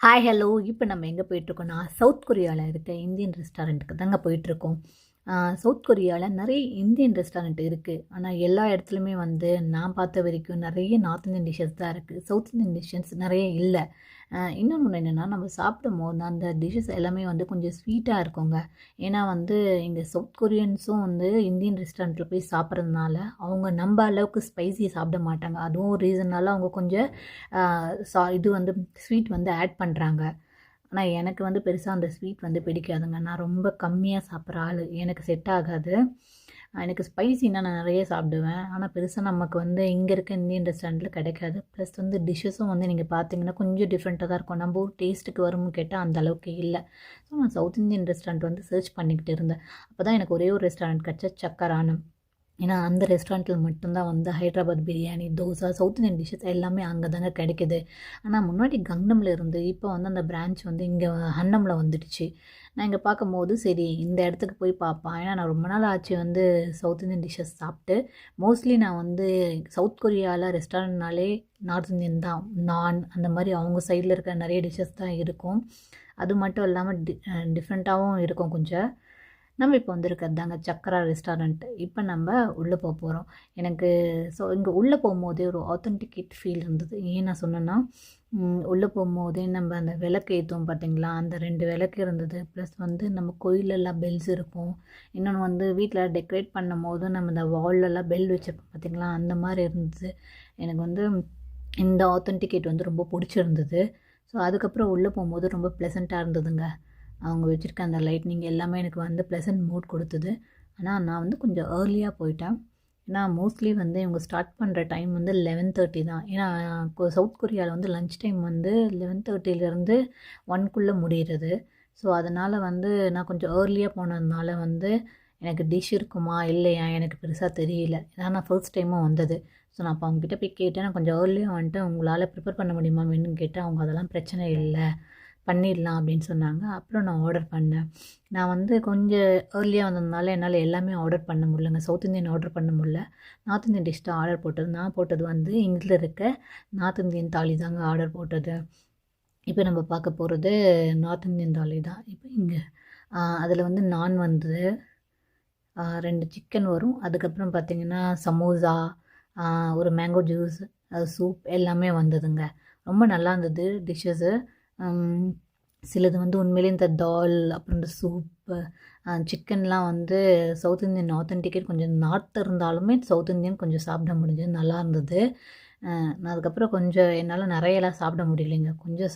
Hi hello இப்போ நம்ம எங்கே போயிட்டுருக்கோம்னா சவுத் கொரியாவில் இருக்க இந்தியன் ரெஸ்டாரண்ட்டுக்கு தாங்க போயிட்டுருக்கோம். சவுத் கொரியாவில் நிறைய இந்தியன் ரெஸ்டாரண்ட் இருக்குது. ஆனால் எல்லா இடத்துலையுமே வந்து நான் பார்த்த வரைக்கும் நிறைய நார்த் இந்தியன் டிஷ்ஷஸ் தான் இருக்குது. சவுத் இந்தியன் டிஷ்ஷஸ் நிறைய இல்லை. இன்னொன்று என்னென்னா நம்ம சாப்பிடும்போது அந்த டிஷ்ஷஸ் எல்லாமே வந்து கொஞ்சம் ஸ்வீட்டாக இருக்குங்க. ஏன்னா வந்து இங்கே சவுத் கொரியன்ஸும் வந்து இந்தியன் ரெஸ்டாரண்ட்டில் போய் சாப்பிட்றதுனால அவங்க நம்ம அளவுக்கு ஸ்பைசி சாப்பிட மாட்டாங்க. அதுவும் ஒரு ரீசன்னால அவங்க கொஞ்சம் இது வந்து ஸ்வீட் வந்து ஆட் பண்ணுறாங்க. ஆனால் எனக்கு வந்து பெருசாக அந்த ஸ்வீட் வந்து பிடிக்காதுங்க. நான் ரொம்ப கம்மியாக சாப்பிட்ற ஆள். எனக்கு செட் ஆகாது. எனக்கு ஸ்பைசின்னா நான் நிறைய சாப்பிடுவேன். ஆனால் பெருசாக நமக்கு வந்து இங்கே இருக்க இந்தியன் ரெஸ்டாரண்ட்டில் கிடைக்காது. ப்ளஸ் வந்து டிஷ்ஷஸும் வந்து நீங்கள் பார்த்தீங்கன்னா கொஞ்சம் டிஃப்ரெண்ட்டாக தான் இருக்கும். நம்ம ஊர் டேஸ்ட்டுக்கு வரும்னு கேட்டால் அந்த அளவுக்கு இல்லை. ஸோ நான் சவுத் இந்தியன் ரெஸ்டாரண்ட் வந்து சர்ச் பண்ணிக்கிட்டு இருந்தேன். அப்போ தான் எனக்கு ஒரே ஒரு ரெஸ்டாரண்ட் கிடச்சா சக்கரானம். ஏன்னா அந்த ரெஸ்டாரண்ட்டில் மட்டும்தான் வந்து Hyderabad biryani, dosa, south Indian dishes எல்லாமே அங்கே தாங்க கிடைக்குது. ஆனால் முன்னாடி கங்னமில் இருந்து இப்போ வந்து அந்த பிரான்ச் வந்து இங்கே ஹன்னமில் வந்துடுச்சு. நான் இங்கே பார்க்கும்போது சரி இந்த இடத்துக்கு போய் பார்ப்பேன். ஏன்னா நான் ரொம்ப நாள் ஆச்சு வந்து சவுத் இந்தியன் டிஷ்ஷஸ் சாப்பிட்டு. மோஸ்ட்லி நான் வந்து சவுத் கொரியாவில் ரெஸ்டாரண்ட்னாலே நார்த் இந்தியன் தான். நான் அந்த மாதிரி அவங்க சைடில் இருக்க நிறைய டிஷ்ஷஸ் தான் இருக்கும். அது மட்டும் இல்லாமல் டிஃப்ரெண்ட்டாகவும் இருக்கும் கொஞ்சம். நம்ம இப்போ வந்திருக்கிறது தாங்க சக்கரா ரெஸ்டாரண்ட். இப்போ நம்ம உள்ளே போகிறோம். எனக்கு இங்கே உள்ளே போகும்போதே ஒரு ஆத்தென்டிகேட் ஃபீல் இருந்தது. ஏன் நான் சொன்னேன்னா உள்ளே போகும்போதே நம்ம அந்த விளக்கு ஏற்றுவோம் பார்த்தீங்களா, அந்த 2 விளக்கு இருந்தது. ப்ளஸ் வந்து நம்ம கோயிலெல்லாம் பெல்ஸ் இருக்கும். இன்னொன்று வந்து வீட்டில் டெக்கரேட் பண்ணும் போது நம்ம இந்த வால்லெல்லாம் பெல் வச்சுருப்போம் பார்த்தீங்களா, அந்த மாதிரி இருந்தது. எனக்கு வந்து இந்த ஆத்தென்டிகேட் வந்து ரொம்ப பிடிச்சிருந்தது. ஸோ அதுக்கப்புறம் உள்ளே போகும்போது ரொம்ப ப்ளசண்ட்டாக இருந்ததுங்க. அவங்க வச்சுருக்க அந்த லைட்னிங் எல்லாமே எனக்கு வந்து ப்ளசன்ட் மூட் கொடுத்தது. ஆனால் நான் வந்து கொஞ்சம் ஏர்லியாக போயிட்டேன். ஏன்னா மோஸ்ட்லி வந்து இவங்க ஸ்டார்ட் பண்ணுற டைம் வந்து 11:30 தான். ஏன்னா சவுத் கொரியாவில் வந்து லன்ச் டைம் வந்து 11:30லேருந்து 1க்குள்ளே முடிகிறது. ஸோ அதனால் வந்து நான் கொஞ்சம் ஏர்லியாக போனதுனால வந்து எனக்கு டிஷ் இருக்குமா இல்லையா எனக்கு பெருசாக தெரியல. ஏன்னா நான் ஃபர்ஸ்ட் டைமும் வந்தது. ஸோ நான் அப்போ அவங்ககிட்ட போய் கேட்டேன், நான் கொஞ்சம் ஏர்லியாக வந்துட்டு உங்களால் ப்ரிப்பேர் பண்ண முடியுமா மென்னு கேட்டேன். அவங்க அதெல்லாம் பிரச்சனை இல்லை, பண்ணிடலாம் அப்படின்னு சொன்னாங்க. அப்புறம் நான் ஆர்டர் பண்ணேன். நான் வந்து கொஞ்சம் ஏர்லியாக வந்ததுனால என்னால் எல்லாமே ஆர்டர் பண்ண முடியலங்க. சவுத் இந்தியன் ஆர்டர் பண்ண முடியல. நார்த் இந்தியன் டிஷ் தான் ஆர்டர் போட்டது. நான் போட்டது வந்து இங்கில் இருக்க நார்த் இந்தியன் தாலி தாங்க ஆர்டர் போட்டது. இப்போ நம்ம பார்க்க போகிறது நார்த் இந்தியன் தாலி தான். இப்போ இங்கே அதில் வந்து நான் வந்து 2 சிக்கன் வரும். அதுக்கப்புறம் பார்த்திங்கன்னா சமோசா, ஒரு மேங்கோ ஜூஸ், சூப் எல்லாமே வந்ததுங்க. ரொம்ப நல்லா இருந்தது டிஷ்ஷஸு. சிலது வந்து உண்மையிலே இந்த தால், அப்புறம் இந்த சூப்பு, சிக்கன்லாம் வந்து சவுத் இந்தியன் ஆத்தென்டிகேட். கொஞ்சம் நார்த் இருந்தாலுமே சவுத் இந்தியன் கொஞ்சம் சாப்பிட முடிஞ்சது, நல்லா இருந்தது. நான் அதுக்கப்புறம் கொஞ்சம் என்னால் நிறையலாம் சாப்பிட முடியலைங்க. கொஞ்சம்